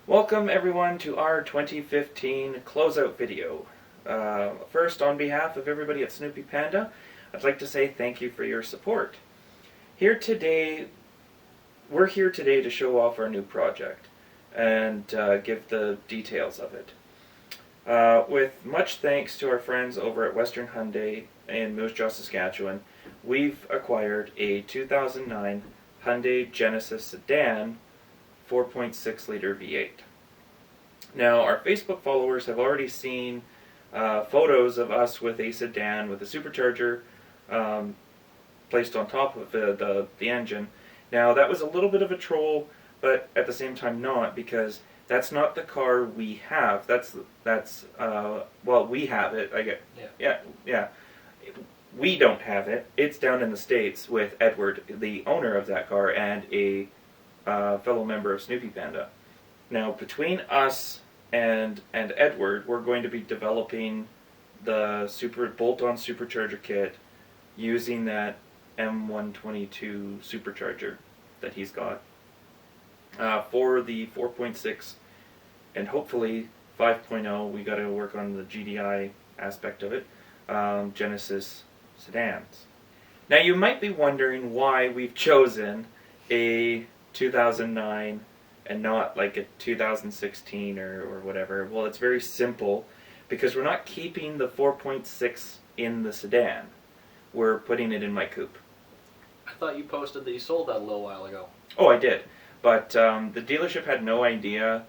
Welcome everyone to our 2015 closeout video. First, on behalf of everybody at Snoopy Panda, I'd like to say thank you for your support. We're here today to show off our new project and give the details of it. With much thanks to our friends over at Western Hyundai in Moose Jaw, Saskatchewan, we've acquired a 2009 Hyundai Genesis sedan 4.6 liter V8. Now, our Facebook followers have already seen photos of us with a sedan with a supercharger placed on top of the engine. Now, that was a little bit of a troll, but at the same time not, because that's not the car we have. Well, we have it. Yeah. We don't have it. It's down in the States with Edward, the owner of that car, and a fellow member of Snoopy Panda. Now, between us and Edward, we're going to be developing the bolt-on supercharger kit using that M122 supercharger that he's got for the 4.6 and hopefully 5.0. We got to work on the GDI aspect of it. Genesis sedans. Now, you might be wondering why we've chosen a 2009 and not like a 2016 or whatever. Well, it's very simple, because we're not keeping the 4.6 in the sedan. We're putting it in my coupe. I thought you posted that you sold that a little while ago. Oh, I did. But the dealership had no idea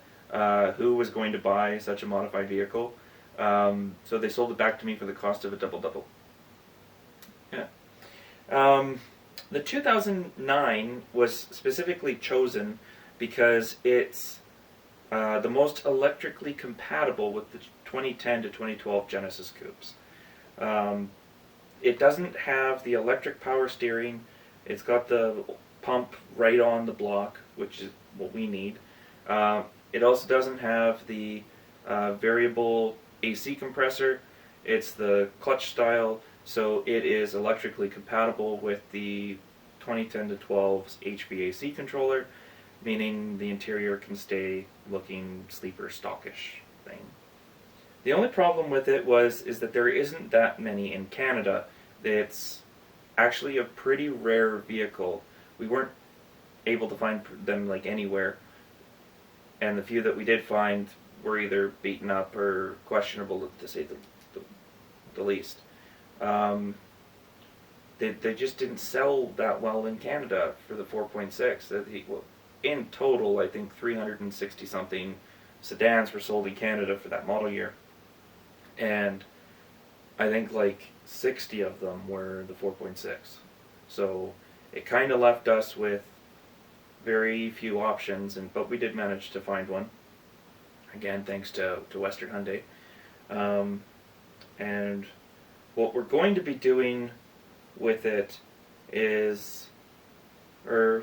who was going to buy such a modified vehicle. So they sold it back to me for the cost of a double-double. Yeah. The 2009 was specifically chosen because it's the most electrically compatible with the 2010 to 2012 Genesis coupes. It doesn't have the electric power steering. It's got the pump right on the block, which is what we need. It also doesn't have the variable AC compressor. It's the clutch style, so it is electrically compatible with the 2010 to 12's HVAC controller, meaning the interior can stay looking sleeper stockish thing. The only problem with it is that there isn't that many in Canada. It's actually a pretty rare vehicle. We weren't able to find them like anywhere, and the few that we did find were either beaten up or questionable, to say the least. They just didn't sell that well in Canada for the 4.6. In total, I think 360 something sedans were sold in Canada for that model year, and I think like 60 of them were the 4.6. So it kind of left us with very few options, but we did manage to find one. Again, thanks to Western Hyundai. And what we're going to be doing with it is, or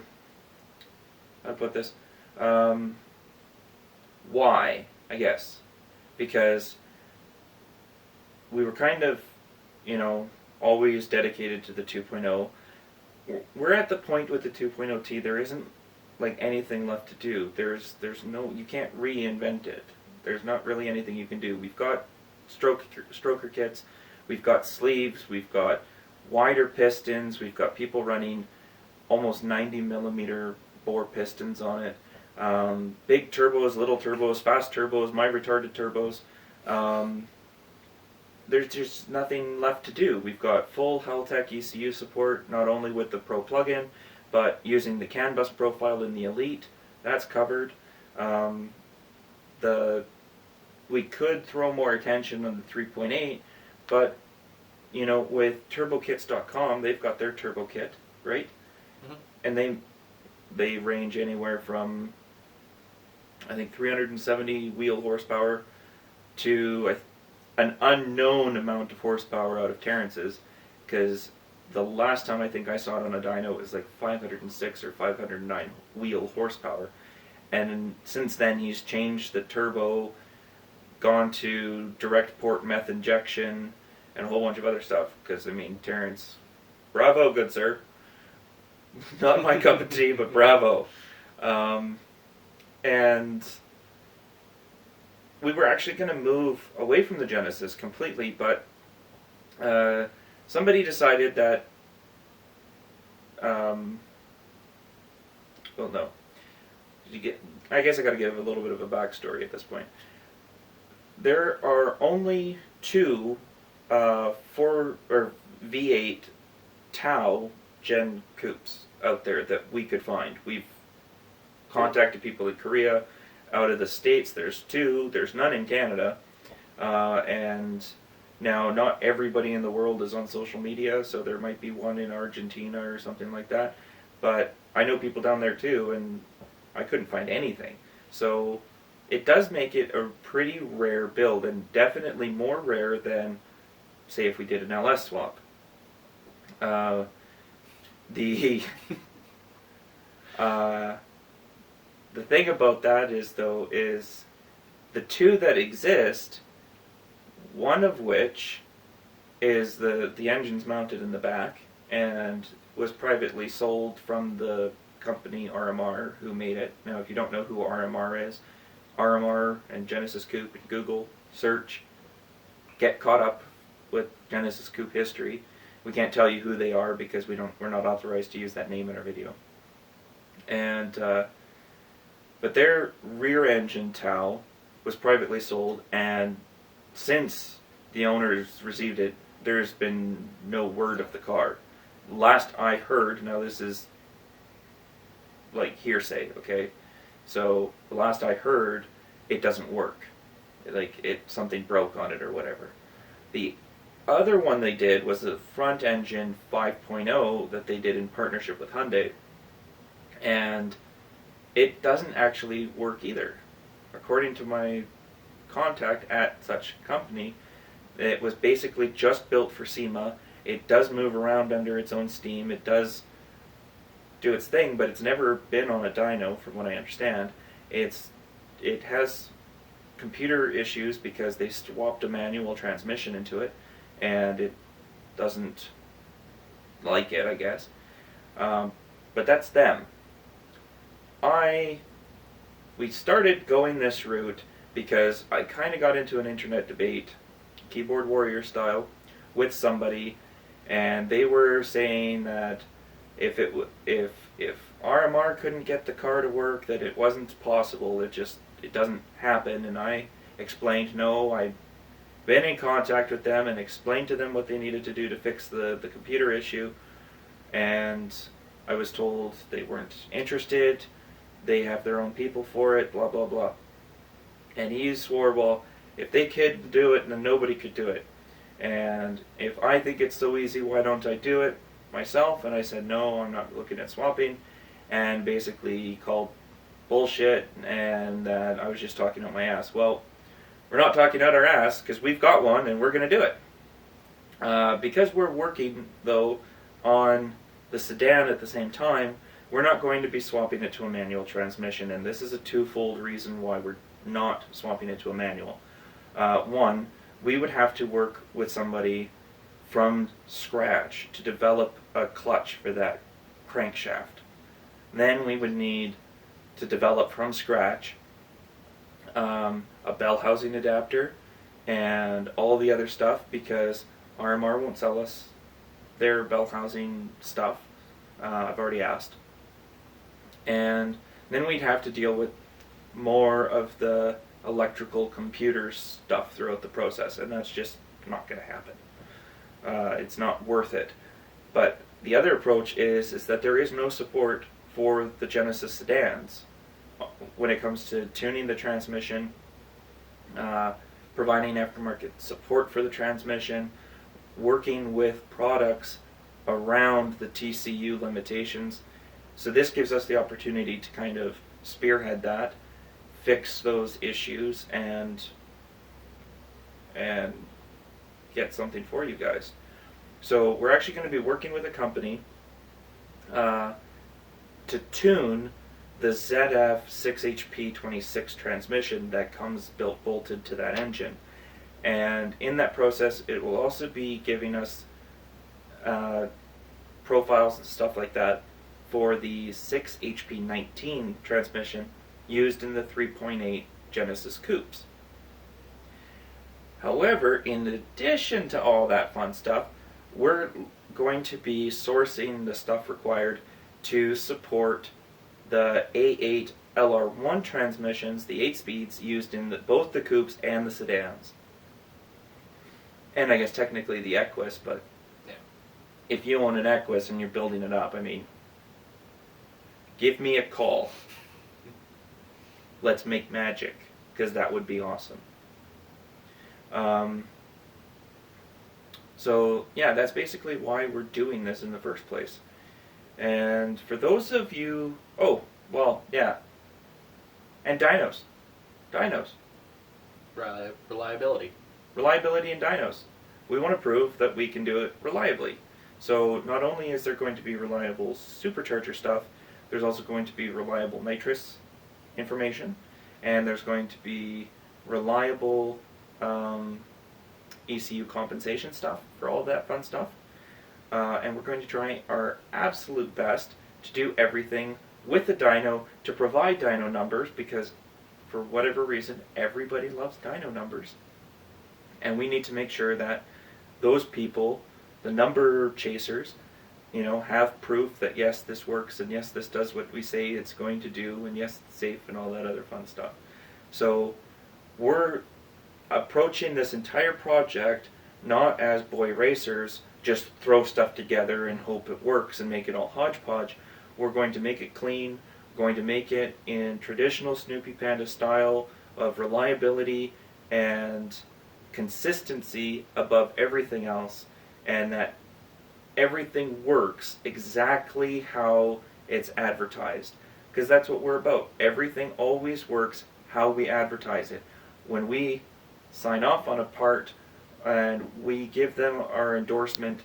I'll put this, why, I guess, because we were kind of, always dedicated to the 2.0. We're at the point with the 2.0T, there isn't like anything left to do. You can't reinvent it. There's not really anything you can do. We've got stroker kits, we've got sleeves, we've got wider pistons, we've got people running almost 90 millimeter bore pistons on it. Big turbos, little turbos, fast turbos, my retarded turbos. There's just nothing left to do. We've got full Haltech ECU support, not only with the Pro plug-in, but using the CAN bus profile in the Elite. That's covered. We could throw more attention on the 3.8, but with turbokits.com, they've got their turbo kit, right? Mm-hmm. And they range anywhere from, I think, 370 wheel horsepower to an unknown amount of horsepower out of Terrence's, because the last time I think I saw it on a dyno, it was like 506 or 509 wheel horsepower. And since then, he's changed the turbo, gone to direct port meth injection, and a whole bunch of other stuff. Because, Terrence, bravo, good sir. Not my cup of tea, but bravo. And we were actually going to move away from the Genesis completely, but somebody decided that, well, no. I guess I got to give a little bit of a backstory at this point. There are only two 4 or V8 Tau Gen coupes out there that we could find. We've contacted people in Korea. Out of the States, there's 2. There's none in Canada. And now, not everybody in the world is on social media, so there might be one in Argentina or something like that. But I know people down there too, and I couldn't find anything. So it does make it a pretty rare build, and definitely more rare than, say, if we did an LS swap. The thing about that is the 2 that exist, one of which is the engine's mounted in the back and was privately sold from the company RMR who made it. Now, if you don't know who RMR is, RMR and Genesis Coupe, Google search, get caught up with Genesis Coupe history. We can't tell you who they are because we're not authorized to use that name in our video. And but their rear engine Tau was privately sold, and since the owners received it, there's been no word of the car. Last I heard, now this is like hearsay, okay? So the last I heard, it doesn't work. Like something broke on it or whatever. The other one they did was the front engine 5.0 that they did in partnership with Hyundai, and it doesn't actually work either. According to my contact at such company, it was basically just built for SEMA. It does move around under its own steam. It does do its thing, but it's never been on a dyno, from what I understand. It has computer issues because they swapped a manual transmission into it, and it doesn't like it, I guess. But that's them. We started going this route because I kind of got into an internet debate, keyboard warrior style, with somebody, and they were saying that if RMR couldn't get the car to work, that it wasn't possible. It doesn't happen. And I explained, no, I'd been in contact with them and explained to them what they needed to do to fix the computer issue, and I was told they weren't interested. They have their own people for it, blah, blah, blah. And he swore, well, if they could do it, then nobody could do it. And if I think it's so easy, why don't I do it myself? And I said, no, I'm not looking at swapping. And basically he called bullshit and that I was just talking out my ass. Well, we're not talking out our ass because we've got one and we're going to do it. Because we're working, though, on the sedan at the same time, we're not going to be swapping it to a manual transmission, and this is a twofold reason why we're not swapping it to a manual. One, we would have to work with somebody from scratch to develop a clutch for that crankshaft. Then we would need to develop from scratch a bell housing adapter and all the other stuff, because RMR won't sell us their bell housing stuff. I've already asked. And then we'd have to deal with more of the electrical computer stuff throughout the process, and that's just not going to happen. It's not worth it. But the other approach is that there is no support for the Genesis sedans when it comes to tuning the transmission, providing aftermarket support for the transmission, working with products around the TCU limitations. So this gives us the opportunity to kind of spearhead that, fix those issues, and get something for you guys. So we're actually going to be working with a company to tune the ZF 6HP26 transmission that comes built bolted to that engine. And in that process, it will also be giving us profiles and stuff like that for the 6HP19 transmission used in the 3.8 Genesis coupes. However, in addition to all that fun stuff, we're going to be sourcing the stuff required to support the A8 LR1 transmissions, the 8 speeds used in both the coupes and the sedans. And I guess technically the Equus, but Yeah. if you own an Equus and you're building it up, I mean, give me a call. Let's make magic, because that would be awesome. So, yeah, that's basically why we're doing this in the first place. And for those of you... Oh, well, yeah. And dynos. Dynos. Reliability. Reliability in dynos. We want to prove that we can do it reliably. So not only is there going to be reliable supercharger stuff, there's also going to be reliable nitrous information, and there's going to be reliable ECU compensation stuff for all that fun stuff. And we're going to try our absolute best to do everything with the dyno to provide dyno numbers, because for whatever reason, everybody loves dyno numbers. And we need to make sure that those people, the number chasers, have proof that yes, this works, and yes, this does what we say it's going to do, and yes, it's safe, and all that other fun stuff. So we're approaching this entire project not as boy racers, just throw stuff together and hope it works and make it all hodgepodge. We're going to make it clean, we're going to make it in traditional Snoopy Panda style of reliability and consistency above everything else, and that everything works exactly how it's advertised, because that's what we're about. Everything always works how we advertise it. When we sign off on a part and we give them our endorsement,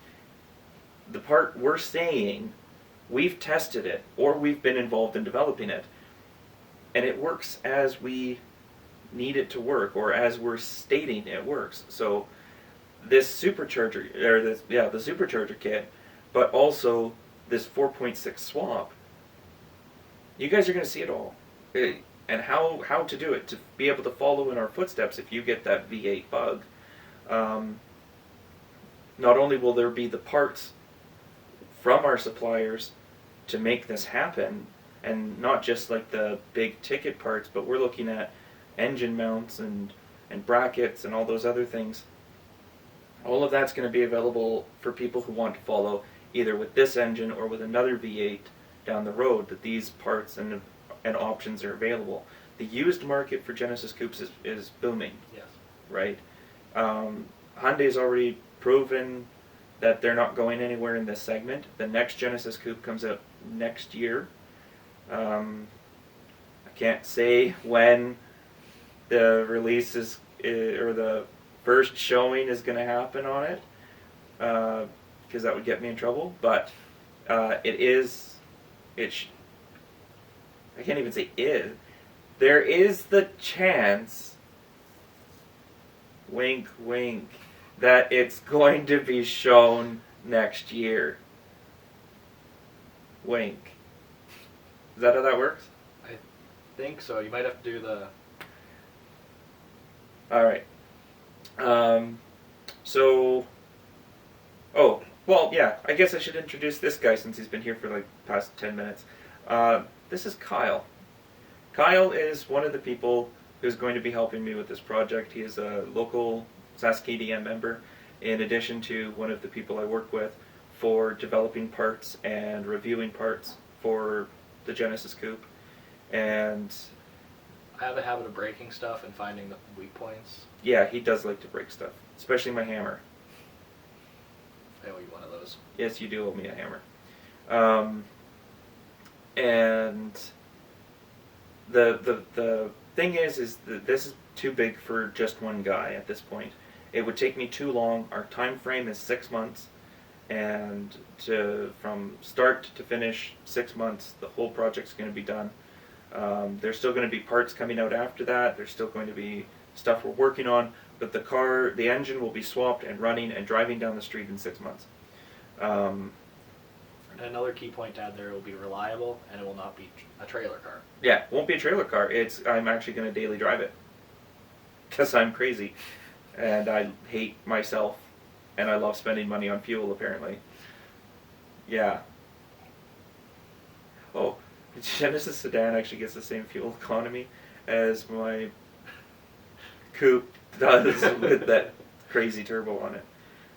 the part we're saying, we've tested it or we've been involved in developing it, and it works as we need it to work, or as we're stating it works. So this supercharger, or the supercharger kit, but also this 4.6 swap, you guys are going to see it all, and how to do it, to be able to follow in our footsteps if you get that V8 bug. Not only will there be the parts from our suppliers to make this happen, and not just like the big ticket parts, but we're looking at engine mounts and brackets and all those other things. All of that's going to be available for people who want to follow either with this engine or with another V8 down the road, that these parts and options are available. The used market for Genesis coupes is booming. Yes. Right? Hyundai's already proven that they're not going anywhere in this segment. The next Genesis coupe comes out next year. I can't say when the release is, or the first showing is going to happen on it, because that would get me in trouble. But I can't even say is. There is the chance, wink, wink, that it's going to be shown next year. Wink. Is that how that works? I think so. You might have to do the... Alright. I guess I should introduce this guy since he's been here for like past 10 minutes. This is Kyle. Kyle is one of the people who's going to be helping me with this project. He is a local Saskatchewan member, in addition to one of the people I work with for developing parts and reviewing parts for the Genesis coupe. And I have a habit of breaking stuff and finding the weak points. yeah, he does like to break stuff, especially my hammer. I owe you one of those. Yes, you do owe me a hammer. And the thing is that this is too big for just one guy at this point. It would take me too long. Our time frame is 6 months, and from start to finish, 6 months, the whole project's going to be done. There's still going to be parts coming out after that. There's still going to be stuff we're working on, but the engine will be swapped and running and driving down the street in 6 months. And another key point to add there, it will be reliable, and it will not be a trailer car. Yeah, it won't be a trailer car. I'm actually going to daily drive it, because I'm crazy. and I hate myself, and I love spending money on fuel, apparently. Yeah. Oh, the Genesis sedan actually gets the same fuel economy as my coupe does with that crazy turbo on it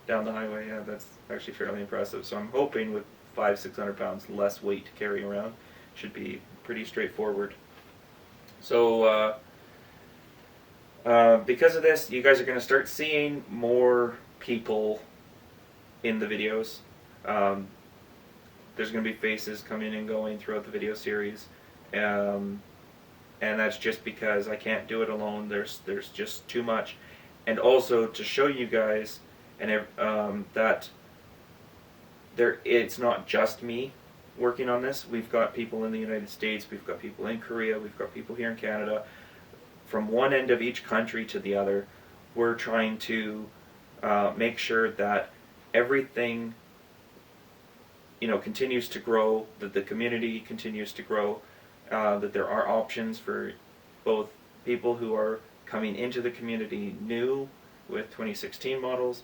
down the highway. Yeah, that's actually fairly impressive. So I'm hoping with 500-600 pounds less weight to carry around, should be pretty straightforward. So because of this, you guys are going to start seeing more people in the videos. There's going to be faces coming and going throughout the video series, and that's just because I can't do it alone. There's just too much, and also to show you guys and that it's not just me working on this. We've got people in the United States, we've got people in Korea, we've got people here in Canada. From one end of each country to the other, we're trying to make sure that everything continues to grow, that the community continues to grow, that there are options for both people who are coming into the community new with 2016 models,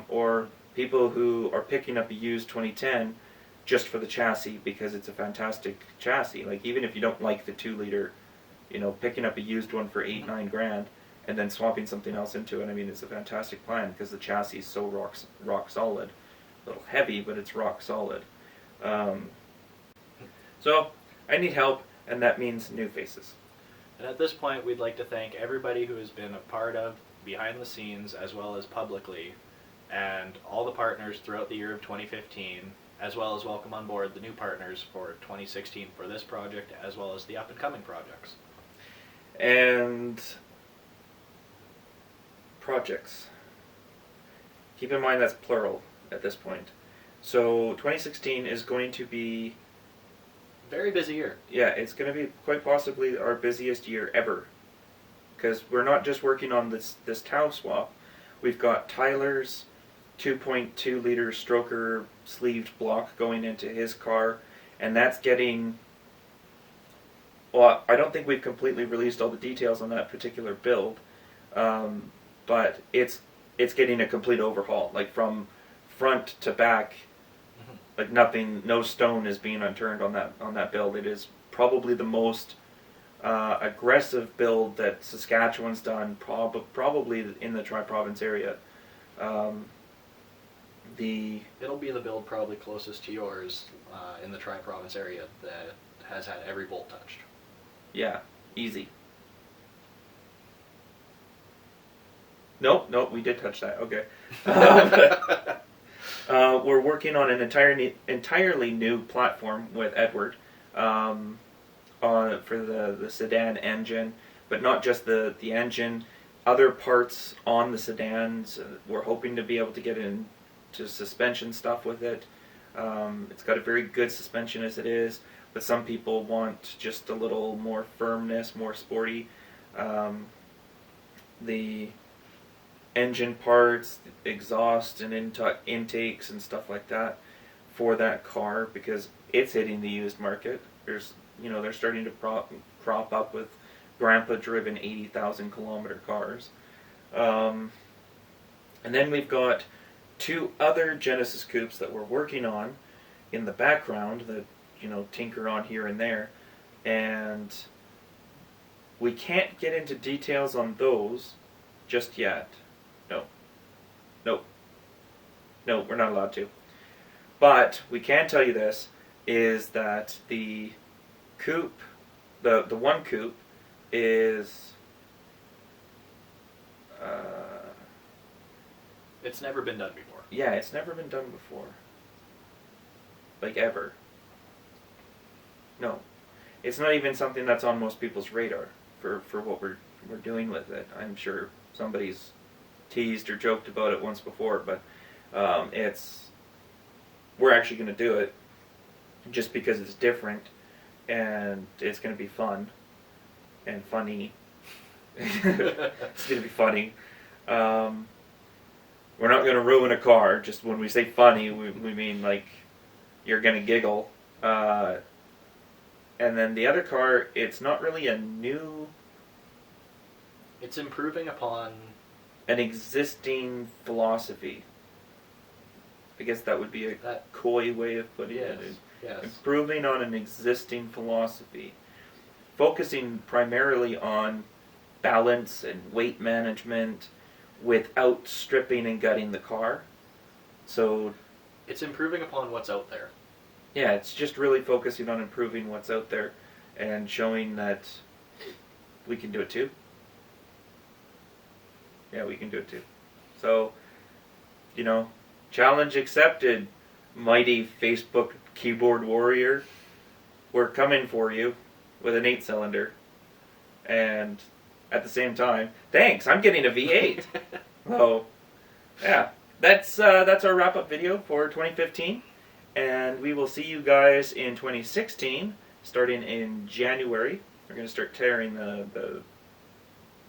or people who are picking up a used 2010 just for the chassis because it's a fantastic chassis. Like, even if you don't like the 2-liter, picking up a used one for $8-9 grand and then swapping something else into it, I mean, it's a fantastic plan because the chassis is so rock solid. A little heavy, but it's rock solid. So I need help, and that means new faces. And at this point, we'd like to thank everybody who has been a part of, behind the scenes, as well as publicly, and all the partners throughout the year of 2015, as well as welcome on board the new partners for 2016 for this project, as well as the up-and-coming projects. And projects. Keep in mind that's plural at this point. So 2016 is going to be... very busy year. Yeah, it's going to be quite possibly our busiest year ever. Because we're not just working on this tow swap. We've got Tyler's 2.2 liter stroker sleeved block going into his car, and that's getting... Well, I don't think we've completely released all the details on that particular build, but it's getting a complete overhaul, like from front to back. Like no stone is being unturned on that build. It is probably the most aggressive build that Saskatchewan's done, probably in the Tri-Province area. It'll be the build probably closest to yours in the Tri-Province area that has had every bolt touched. Yeah, easy. Nope, we did touch that. Okay. We're working on an entirely new platform with Edward for the sedan engine, but not just the engine. Other parts on the sedans, we're hoping to be able to get into suspension stuff with it. It's got a very good suspension as it is, but some people want just a little more firmness, more sporty. The engine parts, exhaust and intakes and stuff like that for that car, because it's hitting the used market. They're starting to crop up with grandpa-driven 80,000 kilometer cars. And then we've got 2 other Genesis coupes that we're working on in the background that tinker on here and there, and we can't get into details on those just yet. No, we're not allowed to. But we can tell you this, is that the coupe, the one coupe is... it's never been done before. Yeah, it's never been done before. Like, ever. No. It's not even something that's on most people's radar for what we're doing with it. I'm sure somebody's teased or joked about it once before, but we're actually going to do it just because it's different, and it's going to be fun and funny. It's going to be funny. We're not going to ruin a car. Just when we say funny, we mean like you're going to giggle. And then the other car, it's not really a new... It's improving upon an existing philosophy. I guess that would be a coy way of putting it. Yes. Improving on an existing philosophy. Focusing primarily on balance and weight management without stripping and gutting the car. So it's improving upon what's out there. Yeah, it's just really focusing on improving what's out there and showing that we can do it too. Yeah, we can do it too. So, challenge accepted, mighty Facebook keyboard warrior. We're coming for you with an 8-cylinder. And at the same time, thanks, I'm getting a V8. So, yeah, that's our wrap-up video for 2015. And we will see you guys in 2016, starting in January. We're going to start tearing the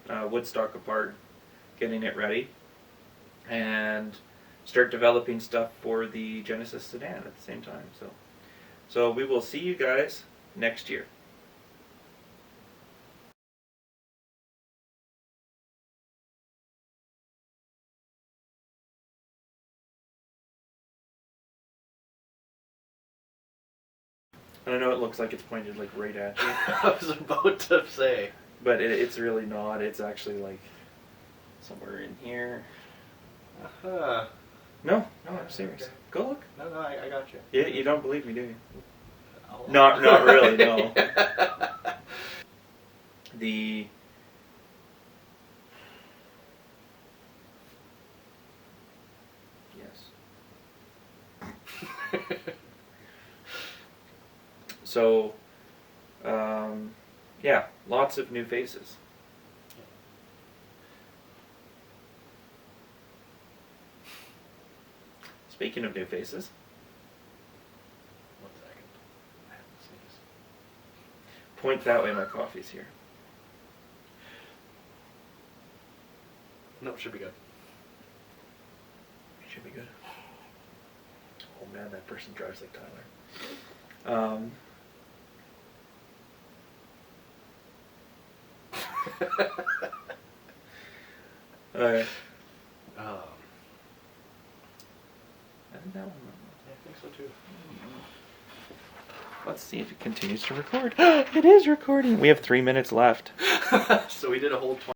Woodstock apart, getting it ready, and start developing stuff for the Genesis sedan at the same time. So we will see you guys next year. I don't know, it looks like it's pointed like right at you. I was about to say. But it's really not. It's actually like somewhere in here. Uh-huh. No, I'm serious. Okay. Go look. No, I got you. Yeah, you don't believe me, do you? I'll... Not really, no. The... Yes. So, yeah, lots of new faces. Speaking of new faces. 1 second. I have to sneeze. Point that way, my coffee's here. Nope, should be good. Should be good. Oh man, that person drives like Tyler. Alright. I think that one. I think so too. Let's see if it continues to record. It is recording. We have 3 minutes left. So we did a whole 20